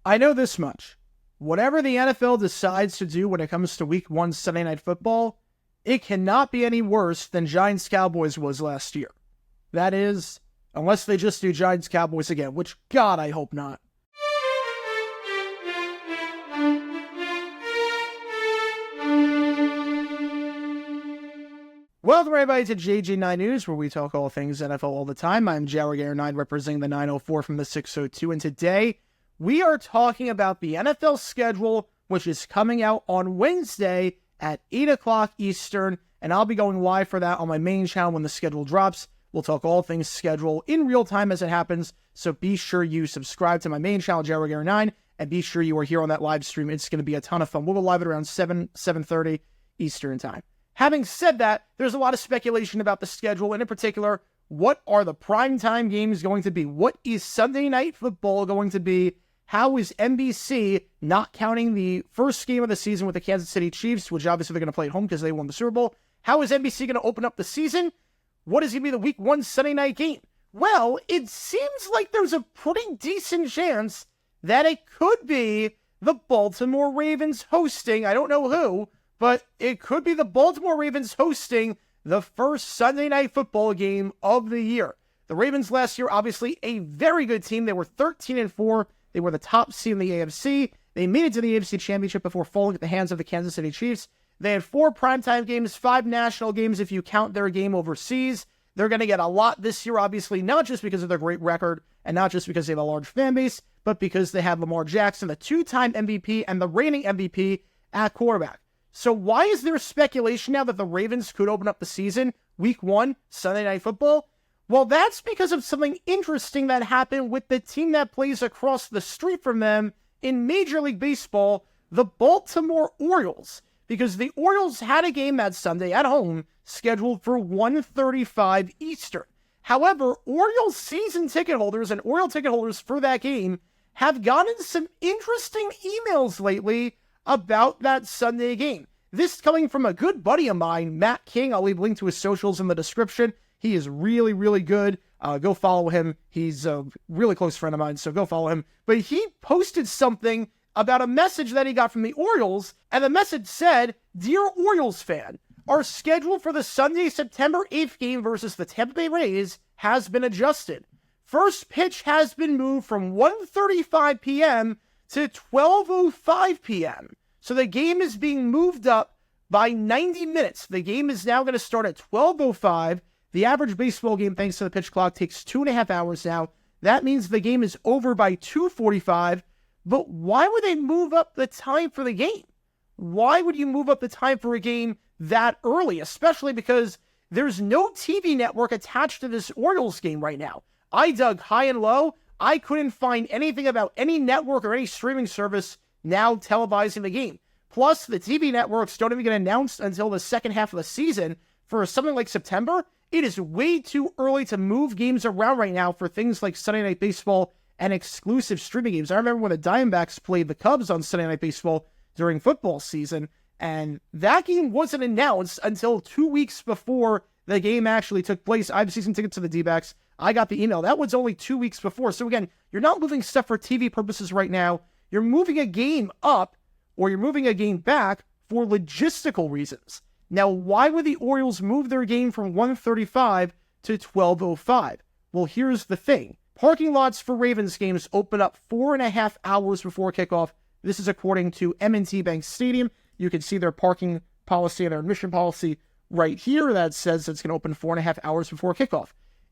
I know this much. Whatever the NFL decides to do when it comes to Week 1 Sunday Night Football, it cannot be any worse than Giants-Cowboys was last year. That is, unless they just do Giants-Cowboys again, which, God, I hope not. Welcome everybody to JG9 News, where we talk all things NFL all the time. I'm Jarragair9, representing the 904 from the 602, and today we are talking about the NFL schedule, which is coming out on Wednesday at 8 o'clock Eastern, and I'll be going live for that on my main channel when the schedule drops. We'll talk all things schedule in real time as it happens, so be sure you subscribe to my main channel, Jarragair9, and be sure you are here on that live stream. It's going to be a ton of fun. We'll go live at around 7:30 Eastern time. Having said that, there's a lot of speculation about the schedule, and in particular, what are the primetime games going to be? What is Sunday Night Football going to be? How is NBC, not counting the first game of the season with the Kansas City Chiefs, which obviously they're going to play at home because they won the Super Bowl, how is NBC going to open up the season? What is going to be the Week 1 Sunday night game? Well, it seems like there's a pretty decent chance that it could be the Baltimore Ravens hosting, I don't know who, but it could be the Baltimore Ravens hosting the first Sunday Night Football game of the year. The Ravens last year, obviously a very good team. They were 13-4. They were the top seed in the AFC. They made it to the AFC Championship before falling at the hands of the Kansas City Chiefs. They had 4 primetime games, 5 national games if you count their game overseas. They're going to get a lot this year, obviously, not just because of their great record and not just because they have a large fan base, but because they have Lamar Jackson, the 2-time MVP and the reigning MVP at quarterback. So why is there speculation now that the Ravens could open up the season, Week 1, Sunday Night Football? Well, that's because of something interesting that happened with the team that plays across the street from them in Major League Baseball, the Baltimore Orioles. Because the Orioles had a game that Sunday at home scheduled for 1:35 Eastern. However, Orioles season ticket holders and Oriole ticket holders for that game have gotten some interesting emails lately about that Sunday game. This coming from a good buddy of mine, Matt King. I'll leave a link to his socials in the description. He is really, really good. Go follow him. He's a really close friend of mine, so go follow him. But he posted something about a message that he got from the Orioles, and the message said, "Dear Orioles fan, our schedule for the Sunday, September 8th game versus the Tampa Bay Rays has been adjusted. First pitch has been moved from 1:35 p.m. to 12:05 p.m. So the game is being moved up by 90 minutes. The game is now going to start at 12:05. The average baseball game, thanks to the pitch clock, takes 2.5 hours now. That means the game is over by 2:45. But why would they move up the time for the game? Why would you move up the time for a game that early? Especially because there's no TV network attached to this Orioles game right now. I dug high and low. I couldn't find anything about any network or any streaming service now televising the game. Plus, the TV networks don't even get announced until the second half of the season. For something like September, it is way too early to move games around right now for things like Sunday Night Baseball and exclusive streaming games. I remember when the Diamondbacks played the Cubs on Sunday Night Baseball during football season, and that game wasn't announced until 2 weeks before the game actually took place. I have season tickets to the D-backs. I got the email. That was only 2 weeks before. So again, you're not moving stuff for TV purposes right now. You're moving a game up, or you're moving a game back for logistical reasons. Now, why would the Orioles move their game from 1:35 to 12:05? Well, here's the thing. Parking lots for Ravens games open up 4.5 hours before kickoff. This is according to M&T Bank Stadium. You can see their parking policy and their admission policy right here that says it's going to open 4.5 hours before kickoff.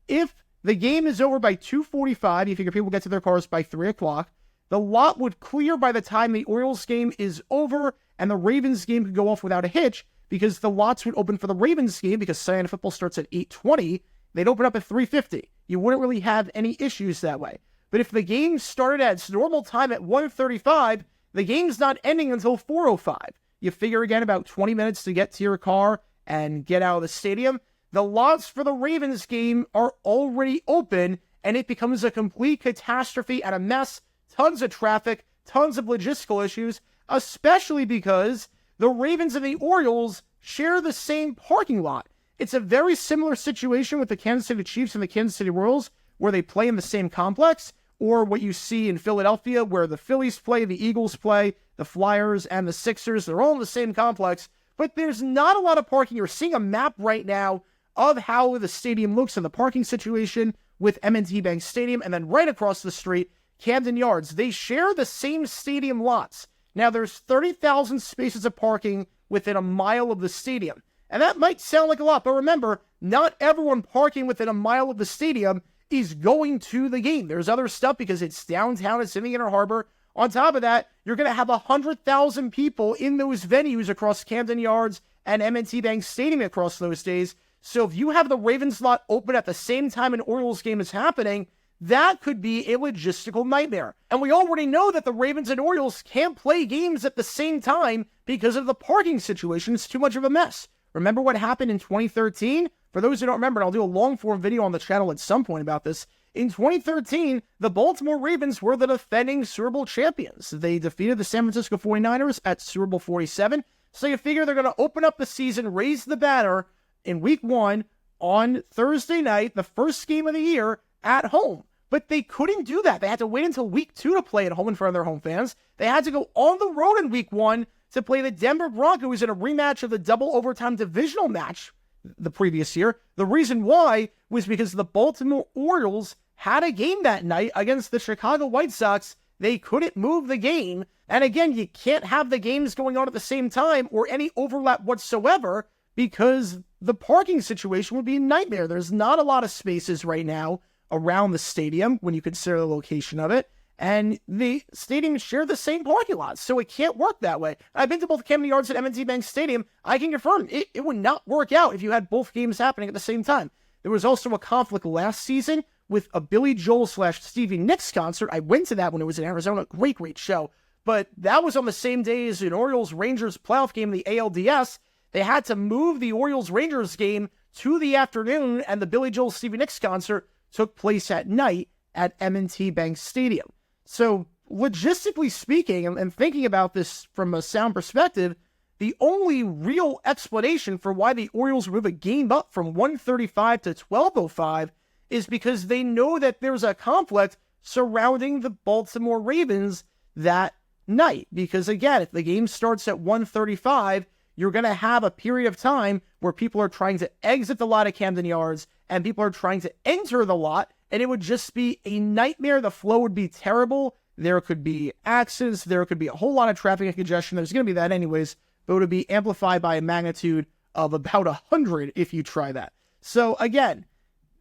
If the game is over by 2:45, you figure people get to their cars by 3 o'clock, the lot would clear by the time the Orioles game is over, and the Ravens game could go off without a hitch, because the lots would open for the Ravens game, because Sunday Night Football starts at 8:20, they'd open up at 3:50. You wouldn't really have any issues that way. But if the game started at its normal time at 1:35, the game's not ending until 4:05. You figure again about 20 minutes to get to your car and get out of the stadium. The lots for the Ravens game are already open, and it becomes a complete catastrophe and a mess. Tons of traffic, tons of logistical issues, especially because the Ravens and the Orioles share the same parking lot. It's a very similar situation with the Kansas City Chiefs and the Kansas City Royals, where they play in the same complex. or what you see in Philadelphia, where the Phillies play, the Eagles play, the Flyers, and the Sixers. They're all in the same complex, but there's not a lot of parking. You're seeing a map right now of how the stadium looks and the parking situation with M&T Bank Stadium, and then right across the street, Camden Yards. They share the same stadium lots. Now, there's 30,000 spaces of parking within a mile of the stadium. And that might sound like a lot, but remember, not everyone parking within a mile of the stadium is going to the game. There's other stuff because it's downtown, it's in the Inner Harbor. On top of that, you're going to have 100,000 people in those venues across Camden Yards and M&T Bank Stadium across those days. So if you have the Ravens lot open at the same time an Orioles game is happening, that could be a logistical nightmare. And we already know that the Ravens and Orioles can't play games at the same time because of the parking situation. It's too much of a mess. Remember what happened in 2013? For those who don't remember, and I'll do a long-form video on the channel at some point about this, in 2013, the Baltimore Ravens were the defending Super Bowl champions. They defeated the San Francisco 49ers at Super Bowl 47. So you figure they're going to open up the season, raise the banner in Week 1 on Thursday night, the first game of the year, at home. But they couldn't do that. They had to wait until Week 2 to play at home in front of their home fans. They had to go on the road in Week 1 to play the Denver Broncos in a rematch of the double overtime divisional match the previous year. The reason why was because the Baltimore Orioles had a game that night against the Chicago White Sox. They couldn't move the game. And again, you can't have the games going on at the same time or any overlap whatsoever because the parking situation would be a nightmare. There's not a lot of spaces right now around the stadium when you consider the location of it. And the stadiums share the same parking lots, so it can't work that way. I've been to both Camden Yards and M&T Bank Stadium. I can confirm it would not work out if you had both games happening at the same time. There was also a conflict last season with a Billy Joel / Stevie Nicks concert. I went to that when it was in Arizona. Great show. But that was on the same day as an Orioles-Rangers playoff game, the ALDS. They had to move the Orioles-Rangers game to the afternoon, and the Billy Joel / Stevie Nicks concert took place at night at M&T Bank Stadium. So, logistically speaking, and thinking about this from a sound perspective, the only real explanation for why the Orioles move a game up from 1:35 to 12:05 is because they know that there's a conflict surrounding the Baltimore Ravens that night. Because again, if the game starts at 1:35, you're going to have a period of time where people are trying to exit the lot at Camden Yards and people are trying to enter the lot, and it would just be a nightmare. The flow would be terrible. There could be accidents. There could be a whole lot of traffic and congestion. There's going to be that anyways, but it would be amplified by a magnitude of about 100 if you try that. So again,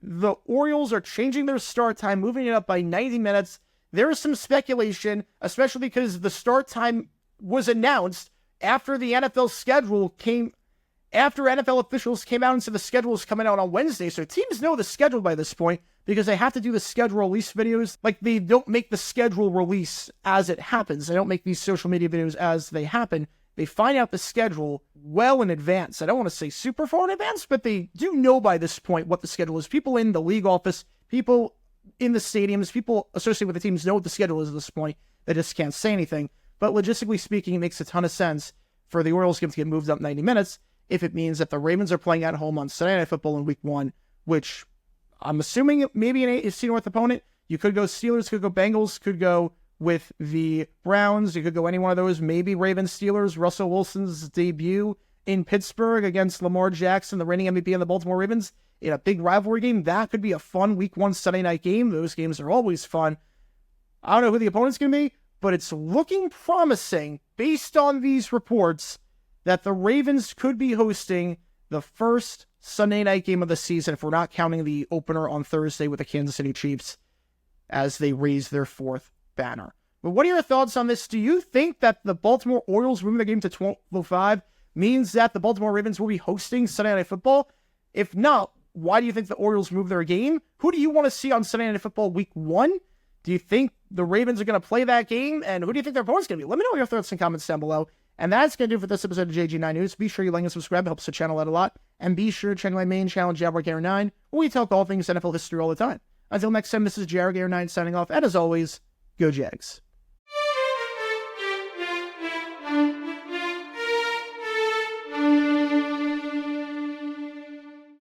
the Orioles are changing their start time, moving it up by 90 minutes. There is some speculation, especially because the start time was announced after the NFL schedule came, after NFL officials came out and said the schedule is coming out on Wednesday. So teams know the schedule by this point because they have to do the schedule release videos. Like, they don't make the schedule release as it happens. They don't make these social media videos as they happen. They find out the schedule well in advance. I don't want to say super far in advance, but they do know by this point what the schedule is. People in the league office, people in the stadiums, people associated with the teams know what the schedule is at this point. They just can't say anything. But logistically speaking, it makes a ton of sense for the Orioles game to get moved up 90 minutes if it means that the Ravens are playing at home on Sunday Night Football in Week 1, which I'm assuming maybe an AFC North opponent. You could go Steelers, could go Bengals, could go with the Browns. You could go any one of those. Maybe Ravens, Steelers, Russell Wilson's debut in Pittsburgh against Lamar Jackson, the reigning MVP of the Baltimore Ravens, in a big rivalry game. That could be a fun Week 1 Sunday night game. Those games are always fun. I don't know who the opponent's going to be, but it's looking promising based on these reports that the Ravens could be hosting the first Sunday night game of the season, if we're not counting the opener on Thursday with the Kansas City Chiefs as they raise their fourth banner. But what are your thoughts on this? Do you think that the Baltimore Orioles moving the game to 12:05 means that the Baltimore Ravens will be hosting Sunday Night Football? If not, why do you think the Orioles move their game? Who do you want to see on Sunday Night Football Week 1? Do you think the Ravens are going to play that game? And who do you think their opponent's going to be? Let me know your thoughts and comments down below. And that's going to do it for this episode of JG9 News. Be sure you like and subscribe. It helps the channel out a lot. And be sure to check my main channel, JaguarGator9, where we talk all things NFL history all the time. Until next time, this is JaguarGator9 signing off. And as always, go Jags.